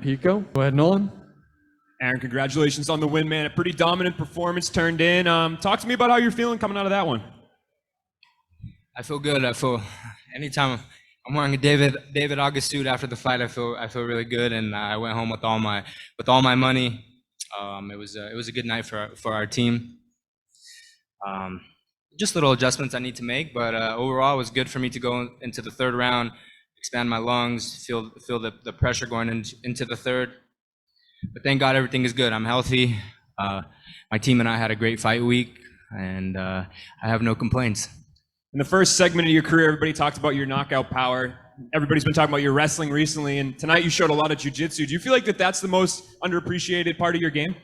Pico, go ahead, Nolan. Aaron, congratulations on the win, man. A pretty dominant performance turned in. Talk to me about how you're feeling coming out of that one. I feel good. I feel anytime I'm wearing a David August suit after the fight, I feel really good, and I went home with all my money. It was a good night for our team. Just little adjustments I need to make, but overall it was good for me to go into the third round, expand my lungs, feel the pressure going into the third. But thank God everything is good. I'm healthy. My team and I had a great fight week, and I have no complaints. In the first segment of your career, everybody talked about your knockout power. Everybody's been talking about your wrestling recently, and tonight you showed a lot of jiu-jitsu. Do you feel like that's the most underappreciated part of your game?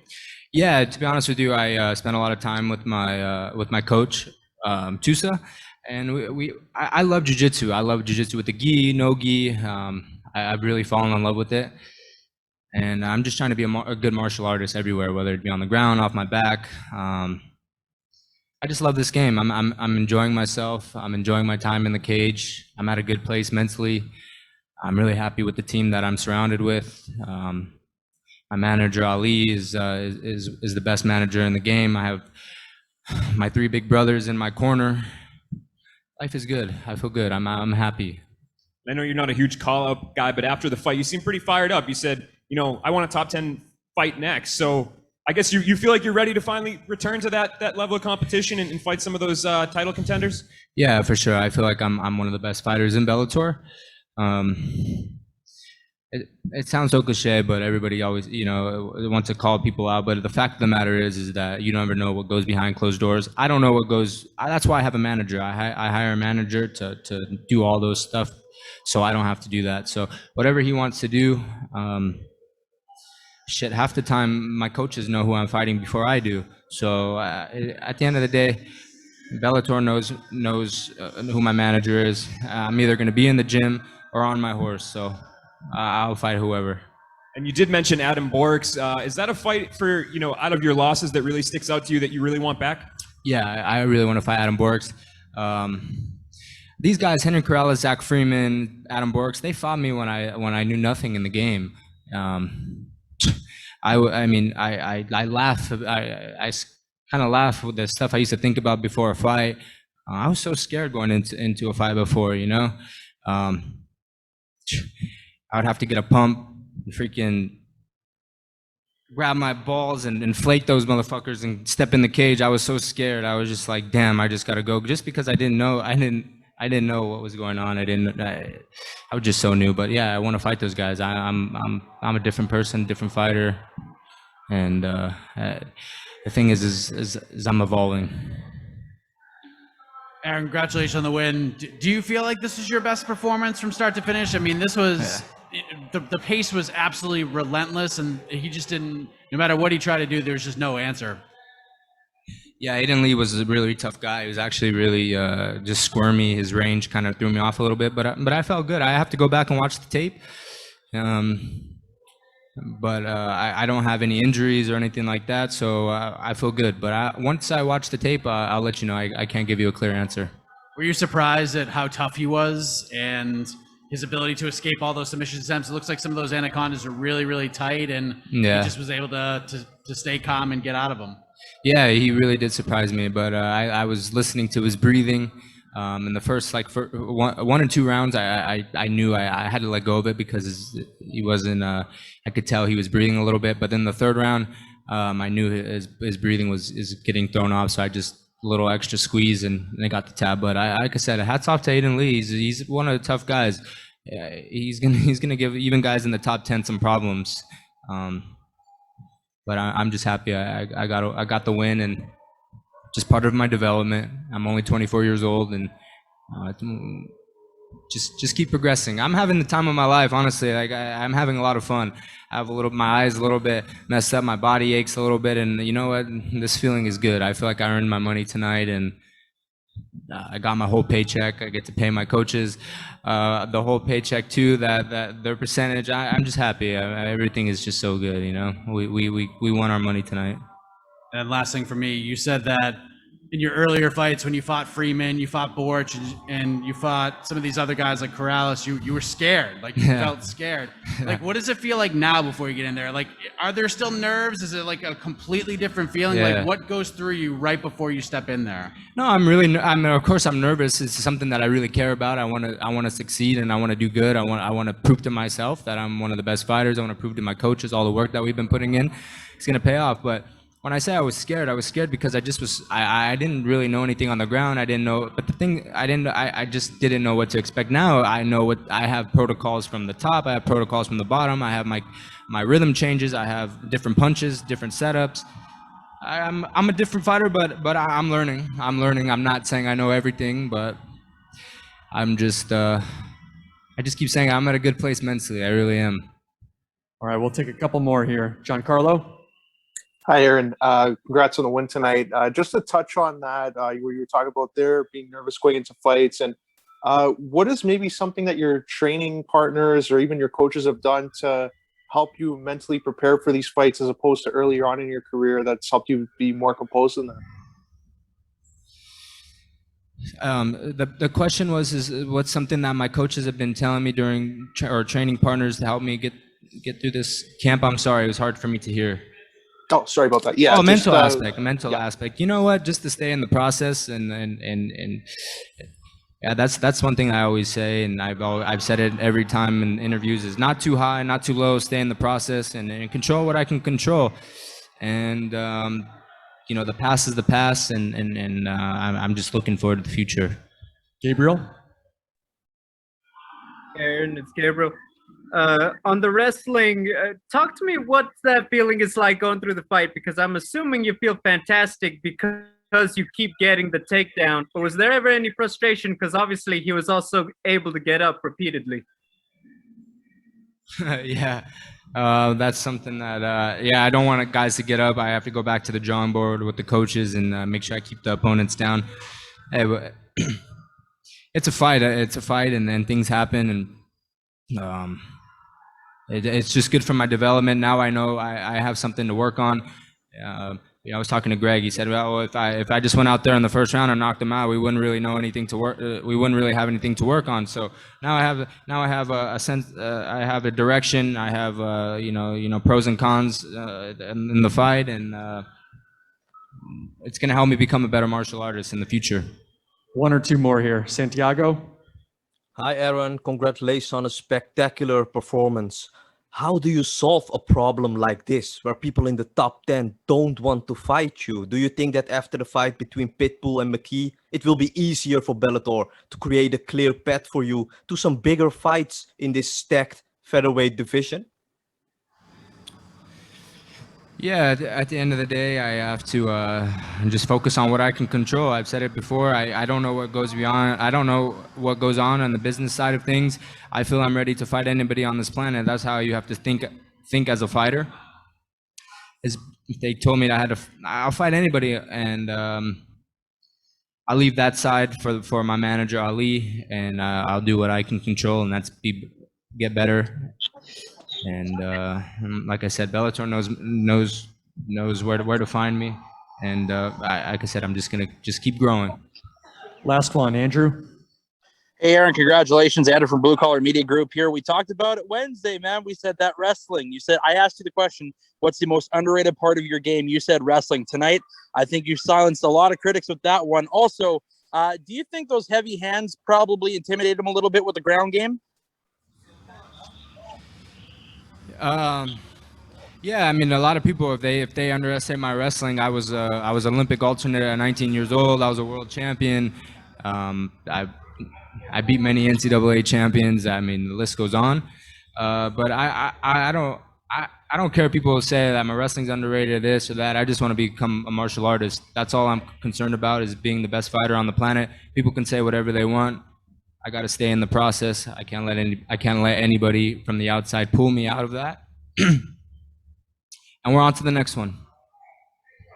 Yeah, to be honest with you, I spent a lot of time with my coach, Tusa, and I love jiu-jitsu. I love jiu-jitsu with the gi, no gi. I've really fallen in love with it, and I'm just trying to be a good martial artist everywhere, whether it be on the ground, off my back. I just love this game. I'm enjoying myself. I'm enjoying my time in the cage. I'm at a good place mentally. I'm really happy with the team that I'm surrounded with. My manager Ali is the best manager in the game. I have my three big brothers in my corner. Life is good. I feel good. I'm happy. I know you're not a huge call-out guy, but after the fight, you seemed pretty fired up. You said, I want a top 10 fight next. So I guess you feel like you're ready to finally return to that level of competition and fight some of those title contenders? Yeah, for sure. I feel like I'm one of the best fighters in Bellator. It sounds so cliche, but everybody always, wants to call people out. But the fact of the matter is that you never know what goes behind closed doors. I don't know what goes. That's why I have a manager. I hire a manager to do all those stuff, so I don't have to do that. So whatever he wants to do, half the time my coaches know who I'm fighting before I do. So at the end of the day, Bellator knows who my manager is. I'm either going to be in the gym or on my horse. So I'll fight whoever. And you did mention Adam Borks. Is that a fight for, out of your losses that really sticks out to you that you really want back? Yeah, I really want to fight Adam Borks. These guys, Henry Corrales, Zach Freeman, Adam Borks, they fought me when I knew nothing in the game. I laugh. I kind of laugh with the stuff I used to think about before a fight. I was so scared going into a fight before, I would have to get a pump, freaking grab my balls and inflate those motherfuckers and step in the cage. I was so scared. I was just like, damn, I just gotta go. Just because I didn't know know what was going on. I was just so new. But yeah, I want to fight those guys. I'm a different person, different fighter, and the thing is I'm evolving. Aaron, congratulations on the win. Do you feel like this is your best performance from start to finish? I mean, this was the pace was absolutely relentless, and he just didn't. No matter what he tried to do, there's just no answer. Yeah, Aiden Lee was a really tough guy. He was actually really just squirmy. His range kind of threw me off a little bit, but I felt good. I have to go back and watch the tape. But I don't have any injuries or anything like that, so I feel good. But once I watch the tape, I'll let you know. I can't give you a clear answer. Were you surprised at how tough he was and his ability to escape all those submission attempts? It looks like some of those anacondas are really, really tight, and he just was able to stay calm and get out of them. Yeah, he really did surprise me, but I was listening to his breathing. In the first one or two rounds, I knew I had to let go of it because he wasn't. I could tell he was breathing a little bit, but then the third round, I knew his breathing is getting thrown off, so I just a little extra squeeze and I got the tab. But like I said, hats off to Aiden Lee. He's one of the tough guys. He's gonna give even guys in the top 10 some problems. But I'm just happy I got the win, and just part of my development. I'm only 24 years old, and just keep progressing. I'm having the time of my life, honestly. Like I'm having a lot of fun. I have my eyes a little bit messed up, my body aches a little bit, and you know what? This feeling is good. I feel like I earned my money tonight, and I got my whole paycheck. I get to pay my coaches the whole paycheck too. That their percentage. I'm just happy. Everything is just so good. We won our money tonight. And last thing for me, you said that in your earlier fights when you fought Freeman, you fought Borch, and you fought some of these other guys like Corrales, you were scared, like you felt scared. Like, what does it feel like now before you get in there? Like, are there still nerves? Is it like a completely different feeling? Like, what goes through you right before you step in there? No, of course I'm nervous. It's something that I really care about. I want to succeed and I want to do good. I want to prove to myself that I'm one of the best fighters. I want to prove to my coaches all the work that we've been putting in. It's going to pay off. But when I say I was scared because I didn't really know anything on the ground. I didn't know, but I just didn't know what to expect. Now I know I have protocols from the top. I have protocols from the bottom. I have my rhythm changes. I have different punches, different setups. I'm a different fighter, but I'm learning. I'm not saying I know everything, but I'm just, I just keep saying I'm at a good place mentally. I really am. All right, we'll take a couple more here. Giancarlo? Hi, Aaron. Congrats on the win tonight. Just to touch on that, where you were talking about there being nervous going into fights, and what is maybe something that your training partners or even your coaches have done to help you mentally prepare for these fights as opposed to earlier on in your career that's helped you be more composed in that? The question is what's something that my coaches have been telling me during or training partners to help me get through this camp? I'm sorry, it was hard for me to hear. Oh, sorry about that. Yeah. Oh, mental aspect. You know what? Just to stay in the process and yeah, that's one thing I always say, and I've said it every time in interviews: is not too high, not too low. Stay in the process and control what I can control. And you know, the past is the past, and I'm just looking forward to the future. Gabriel? Aaron, it's Gabriel. On the wrestling, talk to me what that feeling is like going through the fight, because I'm assuming you feel fantastic because you keep getting the takedown. But was there ever any frustration? Because obviously he was also able to get up repeatedly. Yeah, that's something that, I don't want guys to get up. I have to go back to the drawing board with the coaches and make sure I keep the opponents down. Hey, but it's a fight, and then things happen, and it's just good for my development. Now I know I have something to work on. I was talking to Greg. He said, "Well, if I just went out there in the first round and knocked him out, we wouldn't really know anything to work. We wouldn't really have anything to work on." So now I have a sense. I have a direction. I have pros and cons in the fight, and it's going to help me become a better martial artist in the future. One or two more here. Santiago? Hi, Aaron. Congratulations on a spectacular performance. How do you solve a problem like this, where people in the top 10 don't want to fight you? Do you think that after the fight between Pitbull and McKee, it will be easier for Bellator to create a clear path for you to some bigger fights in this stacked featherweight division? Yeah, at the end of the day, I have to just focus on what I can control. I've said it before. I don't know what goes beyond. I don't know what goes on the business side of things. I feel I'm ready to fight anybody on this planet. That's how you have to think as a fighter. If they told me that I'll fight anybody, and I'll leave that side for my manager Ali, and I'll do what I can control, and that's get better. And like I said, Bellator knows where to find me, and like I said, I'm just gonna keep growing. Last one, Andrew. Hey, Aaron, congratulations. Andrew from Blue Collar Media Group here. We talked about it Wednesday, man. We said that wrestling. You said, I asked you the question, what's the most underrated part of your game? You said wrestling. Tonight, I think you silenced a lot of critics with that one. Also, do you think those heavy hands probably intimidated him a little bit with the ground game? Yeah, I mean, a lot of people, if they underestimate my wrestling, I was Olympic alternate at 19 years old. I was a world champion. I beat many NCAA champions. I mean, the list goes on. But I don't care if people say that my wrestling's underrated, this or that. I just want to become a martial artist. That's all I'm concerned about, is being the best fighter on the planet. People can say whatever they want. I got to stay in the process. I can't let anybody from the outside pull me out of that. And we're on to the next one.